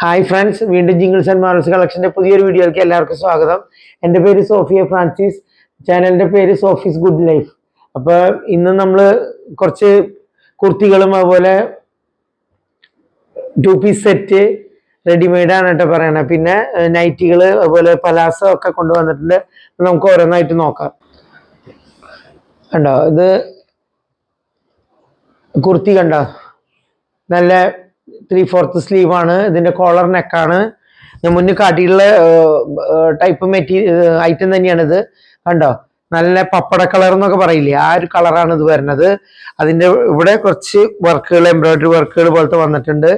Hi friends, വീണ്ടും jingles and Marvels കളക്ഷൻ്റെ പുതിയൊരു വീഡിയോയിലേക്ക് എല്ലാവർക്കും സ്വാഗതം. എൻ്റെ പേര് സോഫിയ ഫ്രാൻസിസ്, ചാനലിൻ്റെ പേര് സോഫീസ് ഗുഡ് ലൈഫ്. അപ്പോൾ ഇന്ന് നമ്മൾ കുറച്ച് കുർത്തികളും അതുപോലെ 2 പീസ് സെറ്റ് റെഡിമെയ്ഡാണ് കേട്ടോ പറയണത്. പിന്നെ നൈറ്റികൾ അതുപോലെ പലാസോ ഒക്കെ കൊണ്ടുവന്നിട്ടുണ്ട്. നമുക്ക് ഓരോന്നായിട്ട് നോക്കാം. കണ്ടോ, ഇത് കുർത്തി കണ്ടോ, നല്ല 3/4 സ്ലീവാണ്. ഇതിൻ്റെ കോളർ നെക്കാണ്. ഞാൻ മുന്നിൽ കാട്ടിയിട്ടുള്ള ടൈപ്പ് ഐറ്റം തന്നെയാണിത്. കണ്ടോ, നല്ല പപ്പട കളർ എന്നൊക്കെ പറയില്ലേ, ആ ഒരു കളറാണ് ഇത് വരുന്നത്. അതിൻ്റെ ഇവിടെ കുറച്ച് വർക്കുകൾ, എംബ്രോയിഡറി വർക്കുകൾ പോലത്തെ വന്നിട്ടുണ്ട്.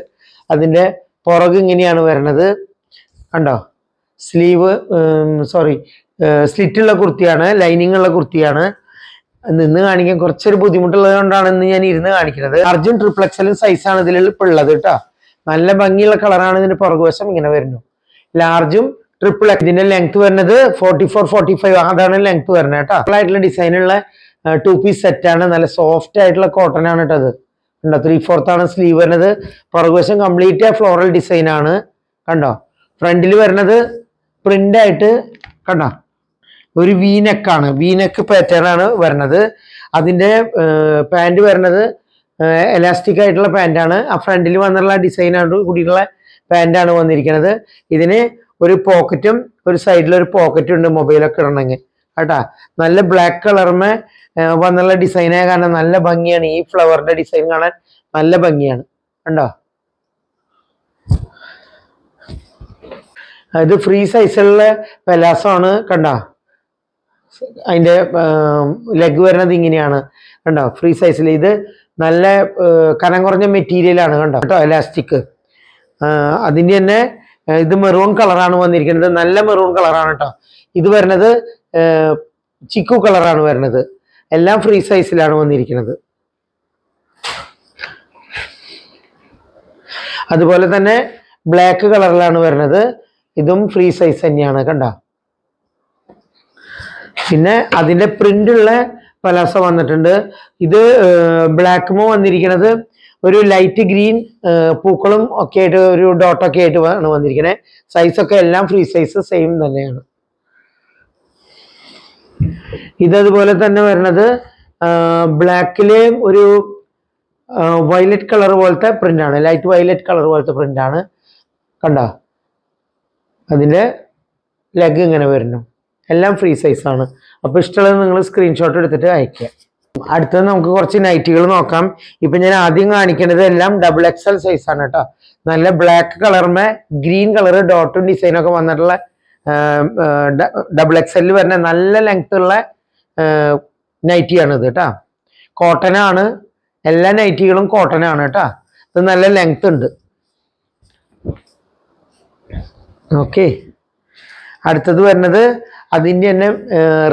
അതിൻ്റെ പുറക് ഇങ്ങനെയാണ് വരുന്നത്. കണ്ടോ, സ്ലിറ്റുള്ള കുർത്തിയാണ്, ലൈനിങ് ഉള്ള കുർത്തിയാണ്. നിന്ന് കാണിക്കാൻ കുറച്ചൊരു ബുദ്ധിമുട്ടുള്ളത് കൊണ്ടാണ് ഇന്ന് ഞാൻ ഇരുന്ന് കാണിക്കുന്നത്. അർജുൻ ട്രിപ്ലക്സലും സൈസാണ് ഇതിൽ ഇപ്പോൾ ഉള്ളത് കേട്ടോ. നല്ല ഭംഗിയുള്ള കളറാണ്. ഇതിന്റെ പുറകുവശം ഇങ്ങനെ വരുന്നു. ലാർജും ട്രിപ്പിൾ എക്സ്. ഇതിന്റെ ലെങ്ത് വരുന്നത് 44-45, അതാണ് ലെങ്ത് വരുന്നത് കേട്ടോ. ആയിട്ടുള്ള ഡിസൈനുള്ള 2 പീസ് സെറ്റാണ്. നല്ല സോഫ്റ്റ് ആയിട്ടുള്ള കോട്ടൺ ആണ് കേട്ടോ. അത് കണ്ടോ, 3/4 ആണ് സ്ലീവ് വരുന്നത്. പുറകുവശം കംപ്ലീറ്റ് ഫ്ലോറൽ ഡിസൈൻ ആണ്. കണ്ടോ, ഫ്രണ്ടിൽ വരുന്നത് പ്രിന്റ് ആയിട്ട് കണ്ടോ ഒരു വീനെക്കാണ്, വീനെക്ക് പാറ്റേൺ ആണ് വരുന്നത്. അതിൻ്റെ പാൻറ് വരുന്നത് എലാസ്റ്റിക് ആയിട്ടുള്ള പാൻറ്റാണ്. ആ ഫ്രണ്ടിൽ വന്നുള്ള ഡിസൈനോട് കൂടിയിട്ടുള്ള പാൻറ്റാണ് വന്നിരിക്കുന്നത്. ഇതിന് ഒരു പോക്കറ്റും ഒരു സൈഡിലൊരു പോക്കറ്റും ഉണ്ട് മൊബൈലൊക്കെ ഇടണമെങ്കിൽ കേട്ടാ. നല്ല ബ്ലാക്ക് കളറുമേ വന്നുള്ള ഡിസൈനായ കാരണം നല്ല ഭംഗിയാണ്. ഈ ഫ്ലവറിന്റെ ഡിസൈൻ കാണാൻ നല്ല ഭംഗിയാണ്. കണ്ടോ, ഇത് ഫ്രീ സൈസിലുള്ള പെലാസമാണ്. കണ്ടോ, അതിൻ്റെ ലെഗ് വരുന്നത് ഇങ്ങനെയാണ്. കണ്ടോ, ഫ്രീ സൈസിൽ. ഇത് നല്ല കനം കുറഞ്ഞ മെറ്റീരിയലാണ്. കണ്ടോ കേട്ടോ, എലാസ്റ്റിക്. അതിൻ്റെ തന്നെ ഇത് മെറൂൺ കളറാണ് വന്നിരിക്കുന്നത്. നല്ല മെറൂൺ കളറാണ് കേട്ടോ. ഇത് വരുന്നത് ചിക്കു കളറാണ് വരുന്നത്. എല്ലാം ഫ്രീ സൈസിലാണ് വന്നിരിക്കുന്നത്. അതുപോലെ തന്നെ ബ്ലാക്ക് കളറിലാണ് വരുന്നത്. ഇതും ഫ്രീ സൈസ് തന്നെയാണ്. കണ്ടോ, പിന്നെ അതിൻ്റെ പ്രിന്റുള്ള പലാസ വന്നിട്ടുണ്ട്. ഇത് ബ്ലാക്കുമോ വന്നിരിക്കുന്നത് ഒരു ലൈറ്റ് ഗ്രീൻ പൂക്കളും ഒക്കെ ആയിട്ട് ഒരു ഡോട്ടൊക്കെ ആയിട്ട് ആണ് വന്നിരിക്കുന്നത്. സൈസൊക്കെ എല്ലാം ഫ്രീ സൈസ് സെയിം തന്നെയാണ്. ഇതതുപോലെ തന്നെ വരുന്നത് ബ്ലാക്കില് ഒരു വയലറ്റ് കളർ പോലത്തെ പ്രിന്റാണ്, ലൈറ്റ് വയലറ്റ് കളർ പോലത്തെ പ്രിന്റാണ്. കണ്ടോ, അതിൻ്റെ ലെഗ് ഇങ്ങനെ വരുന്നു. എല്ലാം ഫ്രീ സൈസാണ്. അപ്പോൾ ഇഷ്ടമുള്ളത് നിങ്ങൾ സ്ക്രീൻഷോട്ട് എടുത്തിട്ട് അയക്കുക. അടുത്തത് നമുക്ക് കുറച്ച് നൈറ്റികൾ നോക്കാം. ഇപ്പം ഞാൻ ആദ്യം കാണിക്കുന്നത് എല്ലാം XXL സൈസാണ് കേട്ടോ. നല്ല ബ്ലാക്ക് കളറുമേ ഗ്രീൻ കളർ ഡോട്ടും ഡിസൈനൊക്കെ വന്നിട്ടുള്ള XXL വരുന്ന നല്ല ലെങ്ത് ഉള്ള നൈറ്റിയാണിത് കേട്ടോ. കോട്ടനാണ്, എല്ലാ നൈറ്റികളും കോട്ടനാണ് കേട്ടോ. ഇത് നല്ല ലെങ്ത് ഉണ്ട്. ഓക്കെ, അടുത്തത് വരുന്നത് അതിൻ്റെ തന്നെ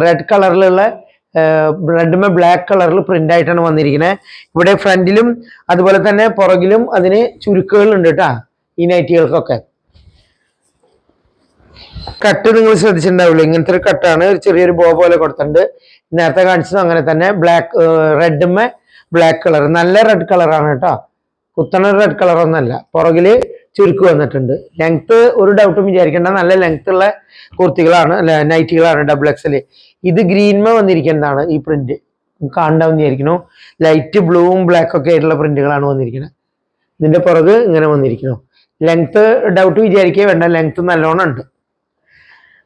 റെഡ് കളറിലുള്ള റെഡുമേ ബ്ലാക്ക് കളറിൽ പ്രിന്റ് ആയിട്ടാണ് വന്നിരിക്കുന്നത്. ഇവിടെ ഫ്രണ്ടിലും അതുപോലെ തന്നെ പുറകിലും അതിന് ചുരുക്കുകളുണ്ട് കേട്ടാ. ഈ നൈറ്റികൾക്കൊക്കെ കട്ട് നിങ്ങൾ ശ്രദ്ധിച്ചിട്ടുണ്ടാവില്ല, ഇങ്ങനത്തെ ഒരു കട്ടാണ്. ഒരു ചെറിയൊരു ബോ പോലെ കൊടുത്തിട്ടുണ്ട്. നേരത്തെ കാണിച്ചത് അങ്ങനെ തന്നെ റെഡുമേ ബ്ലാക്ക് കളർ, നല്ല റെഡ് കളറാണ് കേട്ടോ. കുത്തണ റെഡ് കളറൊന്നല്ല. പുറകില് ചുരുക്ക് വന്നിട്ടുണ്ട്. ലെങ്ത് ഒരു ഡൗട്ടും വിചാരിക്കേണ്ട, നല്ല ലെങ്ത് ഉള്ള കുർത്തികളാണ്, നൈറ്റികളാണ് XXL. ഇത് ഗ്രീൻമ വന്നിരിക്കുന്നതാണ് ഈ പ്രിന്റ്. കാണാൻ വിചാരിക്കുന്നു. ലൈറ്റ് ബ്ലൂവും ബ്ലാക്ക് ഒക്കെ ആയിട്ടുള്ള പ്രിന്റുകളാണ് വന്നിരിക്കുന്നത്. ഇതിന്റെ പുറക് ഇങ്ങനെ വന്നിരിക്കുന്നു. ലെങ്ത് ഡൗട്ട് വിചാരിക്കുക വേണ്ട, ലെങ്ത് നല്ലോണം ഉണ്ട്.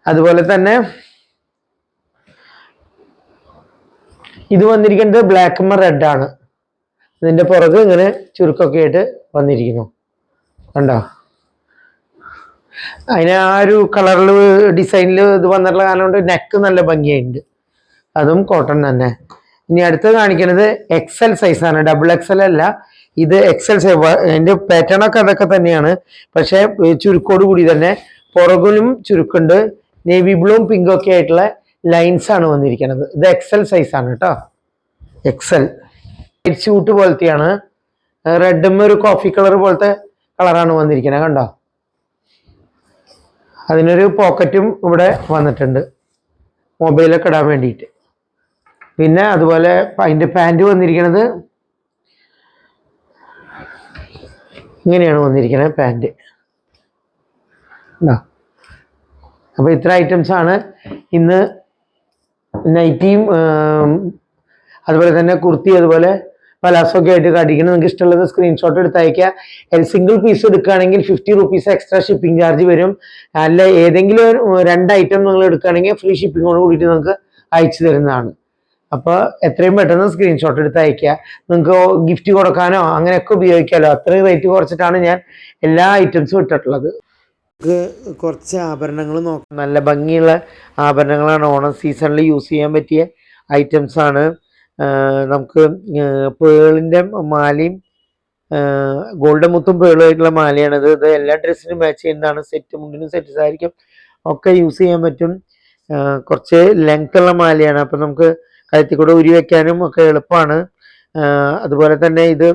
അതുപോലെ തന്നെ ഇത് വന്നിരിക്കുന്നത് ബ്ലാക്ക് റെഡ് ആണ്. ഇതിന്റെ പുറക് ഇങ്ങനെ ചുരുക്കൊക്കെ ആയിട്ട് വന്നിരിക്കുന്നു. കണ്ടോ, അതിന് ആ ഒരു കളറിൽ ഡിസൈനിൽ ഇത് വന്നിട്ടുള്ള കാരണം കൊണ്ട് നെക്ക് നല്ല ഭംഗിയായിട്ടുണ്ട്. അതും കോട്ടൺ തന്നെ. ഇനി അടുത്ത് കാണിക്കുന്നത് XL സൈസാണ്, XXL അല്ല. ഇത് XL സൈസ്. അതിന്റെ പാറ്റേൺ ഒക്കെ അതൊക്കെ തന്നെയാണ്, പക്ഷെ ചുരുക്കോട് കൂടി തന്നെ. പുറകിലും ചുരുക്കുണ്ട്. നേവി ബ്ലൂവും പിങ്കും ഒക്കെ ആയിട്ടുള്ള ലൈൻസ് ആണ് വന്നിരിക്കുന്നത്. ഇത് XL സൈസാണ് കേട്ടോ. XL സ്യൂട്ട് പോലത്തെയാണ്. റെഡും ഒരു കോഫി കളർ പോലത്തെ കളറാണ് വന്നിരിക്കുന്നത്. കണ്ടോ, അതിനൊരു പോക്കറ്റും ഇവിടെ വന്നിട്ടുണ്ട് മൊബൈലൊക്കെ ഇടാൻ വേണ്ടിയിട്ട്. പിന്നെ അതുപോലെ അതിൻ്റെ പാൻറ് വന്നിരിക്കുന്നത് ഇങ്ങനെയാണ് വന്നിരിക്കുന്നത് പാൻറ്. ഉണ്ടോ? അപ്പോൾ ഇത്ര ഐറ്റംസ് ആണ് ഇന്ന്. നൈറ്റിയും അതുപോലെ തന്നെ കുർത്തി, അതുപോലെ പലാസൊക്കെ ആയിട്ട് കാട്ടിക്കണം. നിങ്ങൾക്ക് ഇഷ്ടമുള്ളത് സ്ക്രീൻഷോട്ട് എടുത്ത് അയക്കുക. സിംഗിൾ പീസ് എടുക്കുകയാണെങ്കിൽ 50 റുപ്പീസ് എക്സ്ട്രാ ഷിപ്പിംഗ് ചാർജ് വരും. അല്ല ഏതെങ്കിലും രണ്ട് ഐറ്റം നിങ്ങൾ എടുക്കുകയാണെങ്കിൽ ഫ്രീ ഷിപ്പിങ്ങോട് കൂടിയിട്ട് നിങ്ങൾക്ക് അയച്ചു തരുന്നതാണ്. അപ്പോൾ എത്രയും പെട്ടെന്ന് സ്ക്രീൻഷോട്ട് എടുത്ത് അയക്കുക. നിങ്ങൾക്ക് ഗിഫ്റ്റ് കൊടുക്കാനോ അങ്ങനെയൊക്കെ ഉപയോഗിക്കാമല്ലോ. അത്രയും റേറ്റ് കുറച്ചിട്ടാണ് ഞാൻ എല്ലാ ഐറ്റംസും ഇട്ടിട്ടുള്ളത്. നമുക്ക് കുറച്ച് ആഭരണങ്ങൾ നോക്കാം. നല്ല ഭംഗിയുള്ള ആഭരണങ്ങളാണ്. ഓണം സീസണിൽ യൂസ് ചെയ്യാൻ പറ്റിയ ഐറ്റംസ് ആണ്. നമുക്ക് പേളിൻ്റെ മാലയും ഗോൾഡൻ മുത്തും പേളുമായിട്ടുള്ള മാലയാണിത്. ഇത് എല്ലാ ഡ്രസ്സിനും മാച്ച് ചെയ്യുന്നതാണ്. സെറ്റ് മുണ്ടിനും സെറ്റ് സാരിക്കും ഒക്കെ യൂസ് ചെയ്യാൻ പറ്റും. കുറച്ച് ലെങ്ത് ഉള്ള മാലയാണ്. അപ്പം നമുക്ക് കഴുത്തിൽ കൂടെ ഉരി വെക്കാനും ഒക്കെ എളുപ്പമാണ്. അതുപോലെ തന്നെ ഇത്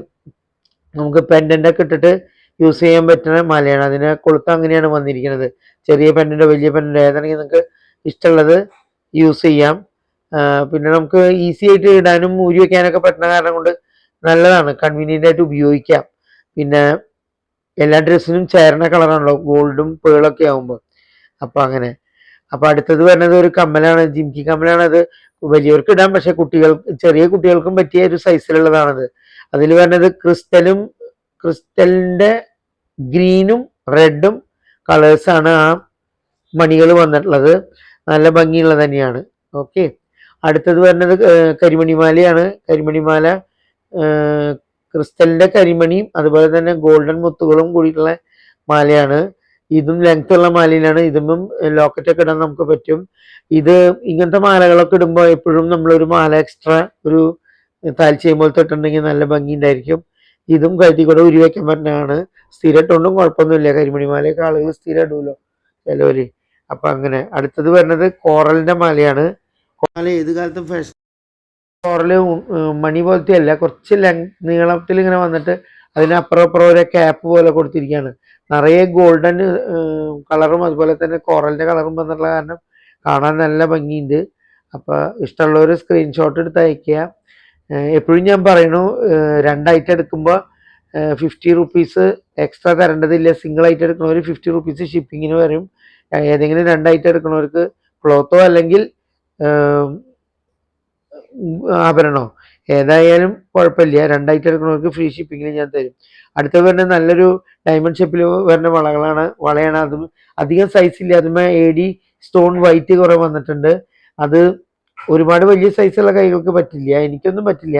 നമുക്ക് പെൻഡൻ്റൊക്കെ ഇട്ടിട്ട് യൂസ് ചെയ്യാൻ പറ്റുന്ന മാലയാണ്. അതിന് കൊളുത്ത് അങ്ങനെയാണ് വന്നിരിക്കുന്നത്. ചെറിയ പെൻഡൻ്റോ വലിയ പെൻഡൻ്റോ ഏതാണെങ്കിൽ നിങ്ങൾക്ക് ഇഷ്ടമുള്ളത് യൂസ് ചെയ്യാം. പിന്നെ നമുക്ക് ഈസി ആയിട്ട് ഇടാനും ഊരി വെക്കാനൊക്കെ പറ്റുന്ന കാരണം കൊണ്ട് നല്ലതാണ്, കൺവീനിയൻ്റ് ആയിട്ട് ഉപയോഗിക്കാം. പിന്നെ എല്ലാ ഡ്രസ്സിനും ചേർന്ന കളറാണല്ലോ ഗോൾഡും പേളൊക്കെ ആകുമ്പോൾ. അപ്പോൾ അങ്ങനെ. അപ്പോൾ അടുത്തത് വരുന്നത് ഒരു കമ്മലാണ്, ജിംകി കമ്മലാണ്. അത് വലിയവർക്ക് ഇടാം, പക്ഷെ ചെറിയ കുട്ടികൾക്കും പറ്റിയ ഒരു സൈസിലുള്ളതാണത്. അതിൽ വരുന്നത് ക്രിസ്റ്റലിൻ്റെ ഗ്രീനും റെഡും കളേഴ്സാണ് ആ മണികൾ വന്നിട്ടുള്ളത്. നല്ല ഭംഗിയുള്ളത് തന്നെയാണ്. ഓക്കെ. അടുത്തത് വരുന്നത് കരിമണിമാലയാണ്. കരിമണിമാല ക്രിസ്റ്റലിൻ്റെ കരിമണിയും അതുപോലെ തന്നെ ഗോൾഡൻ മുത്തുകളും കൂടിയിട്ടുള്ള മാലയാണ്. ഇതും ലെങ്ത് ഉള്ള മാലയിലാണ്. ഇതും ലോക്കറ്റൊക്കെ ഇടാൻ നമുക്ക് പറ്റും. ഇത് ഇങ്ങനത്തെ മാലകളൊക്കെ ഇടുമ്പോൾ എപ്പോഴും നമ്മളൊരു മാല എക്സ്ട്രാ ഒരു താൽച്ചയും പോലത്തെ ഇട്ടുണ്ടെങ്കിൽ നല്ല ഭംഗി ഉണ്ടായിരിക്കും. ഇതും കഴുത്തിൽ കൂടെ ഉരി വയ്ക്കാൻ പറ്റുന്നതാണ്. സ്ഥിരം ഇട്ടുകൊണ്ടും കുഴപ്പമൊന്നുമില്ല. കരിമണി മാലയൊക്കെ ആളുകൾ സ്ഥിരം ഇടുമല്ലോ ചിലവര്. അപ്പം അങ്ങനെ. അടുത്തത് വരുന്നത് കോറലിൻ്റെ മാലയാണ്. മാല ഏത് കാലത്തും ഫാഷൻ. കോറല് മണി പോലത്തെ അല്ല, കുറച്ച് നീളത്തിൽ ഇങ്ങനെ വന്നിട്ട് അതിനപ്പുറം അപ്പുറം ഒരു ക്യാപ്പ് പോലെ കൊടുത്തിരിക്കുകയാണ്. നിറയെ ഗോൾഡൻ കളറും അതുപോലെ തന്നെ കോറലിൻ്റെ കളറും വന്നിട്ടുള്ള കാരണം കാണാൻ നല്ല ഭംഗിയുണ്ട്. അപ്പോൾ ഇഷ്ടമുള്ളവർ സ്ക്രീൻഷോട്ട് എടുത്ത് അയക്കുക. എപ്പോഴും ഞാൻ പറയണു, രണ്ടായിട്ട് എടുക്കുമ്പോൾ 50 റുപ്പീസ് എക്സ്ട്രാ തരേണ്ടതില്ല. സിംഗിൾ ആയിട്ട് എടുക്കണവർ 50 റുപ്പീസ് ഷിപ്പിങ്ങിന് വരും. ഏതെങ്കിലും രണ്ടായിട്ട് എടുക്കണവർക്ക് ക്ലോത്തോ അല്ലെങ്കിൽ ആഭരണോ ഏതായാലും കുഴപ്പമില്ല. രണ്ടായിട്ട് എടുക്കണവർക്ക് ഫ്രീ ഷിപ്പിങ്ങിന് ഞാൻ തരും. അടുത്ത വരുന്ന നല്ലൊരു ഡയമണ്ട് ഷേപ്പിൽ വരുന്ന വളയാണ്. അതും അധികം സൈസ് ഇല്ല. അതുമേ AD സ്റ്റോൺ വൈറ്റ് കുറേ വന്നിട്ടുണ്ട്. അത് ഒരുപാട് വലിയ സൈസുള്ള കൈകൾക്ക് പറ്റില്ല, എനിക്കൊന്നും പറ്റില്ല.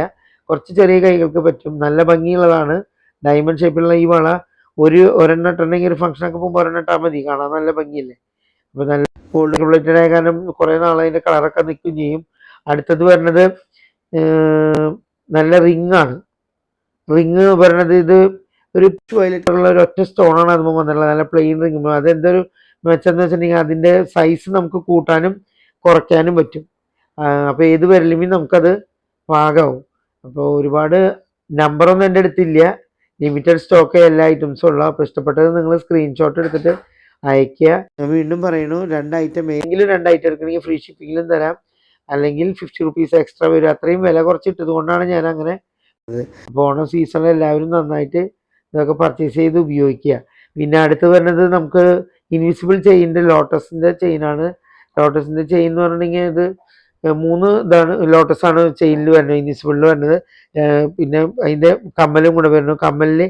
കുറച്ച് ചെറിയ കൈകൾക്ക് പറ്റും. നല്ല ഭംഗിയുള്ളതാണ്. ഡയമണ്ട് ഷേപ്പിലുള്ള ഈ വള ഒരെണ്ണം ഇട്ടുണ്ടെങ്കിൽ ഒരു ഫംഗ്ഷനൊക്കെ പോകുമ്പോൾ ഒരെണ്ണം ഇട്ടാൽ മതി, കാണാൻ നല്ല ഭംഗിയല്ലേ. അപ്പോൾ നല്ല ഗോൾഡ് പ്ലേറ്റഡ് ആയ കാരണം കുറേ നാൾ അതിൻ്റെ കളറൊക്കെ നിൽക്കുകയും ചെയ്യും. അടുത്തത് വരുന്നത് നല്ല റിങ്ങാണ്. റിങ് പറയുന്നത് ഇത് ഒരു വയലറ്റുള്ള ഒരു ഒറ്റ സ്റ്റോണാണ് അതുമ്പോൾ വന്നിട്ടുള്ളത്. നല്ല പ്ലെയിൻ റിങ്. അതെന്തൊരു മെച്ചെന്ന് വെച്ചിട്ടുണ്ടെങ്കിൽ അതിൻ്റെ സൈസ് നമുക്ക് കൂട്ടാനും കുറയ്ക്കാനും പറ്റും. അപ്പോൾ ഏത് വിരലുമേ നമുക്കത് പാകമാവും. അപ്പോൾ ഒരുപാട് നമ്പറൊന്നും എൻ്റെ അടുത്തില്ല, ലിമിറ്റഡ് സ്റ്റോക്ക് എല്ലാ ഐറ്റംസും ഉള്ള. അപ്പോൾ ഇഷ്ടപ്പെട്ടത് നിങ്ങൾ സ്ക്രീൻഷോട്ട് എടുത്തിട്ട് അയക്കുക. ഞാൻ വീണ്ടും പറയണു, ഏതെങ്കിലും രണ്ട് ഐറ്റം എടുക്കണമെങ്കിൽ ഫ്രീ ഷിപ്പിങ്ങിലും തരാം, അല്ലെങ്കിൽ 50 റുപ്പീസ് എക്സ്ട്രാ വരും. അത്രയും വില കുറച്ചിട്ടത് കൊണ്ടാണ് ഞാൻ അങ്ങനെ. അപ്പോൾ ഓണം സീസണിൽ എല്ലാവരും നന്നായിട്ട് ഇതൊക്കെ പർച്ചേസ് ചെയ്ത് ഉപയോഗിക്കുക. പിന്നെ അടുത്ത് വരുന്നത് നമുക്ക് ഇൻവിസിബിൾ ചെയിൻ്റെ ലോട്ടസിൻ്റെ ചെയിനാണ്. ലോട്ടസിൻ്റെ ചെയിൻ എന്ന് പറഞ്ഞിട്ടുണ്ടെങ്കിൽ ഇത് 3 ഇതാണ് ലോട്ടസാണ് ചെയിനിൽ വരുന്നത്, ഇൻവിസിബിളിൽ വരുന്നത്. പിന്നെ അതിൻ്റെ കമ്മലും കൂടെ വരുന്നു. കമ്മലിൽ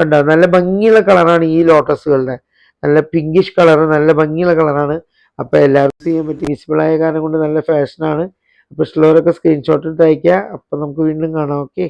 കണ്ടോ നല്ല ഭംഗിയുള്ള കളറാണ് ഈ ലോട്ടസുകളുടെ. നല്ല പിങ്കിഷ് കളർ, നല്ല ഭംഗിയുള്ള കളറാണ്. അപ്പോൾ എല്ലാവർക്കും ചെയ്യാൻ പറ്റും. വിസിബിൾ ആയ കാരണം കൊണ്ട് നല്ല ഫാഷനാണ്. അപ്പോൾ ഇഷ്ടമുള്ളവരൊക്കെ സ്ക്രീൻഷോട്ട് എടുത്ത് അയക്കുക. അപ്പോൾ നമുക്ക് വീണ്ടും കാണാം. ഓക്കെ.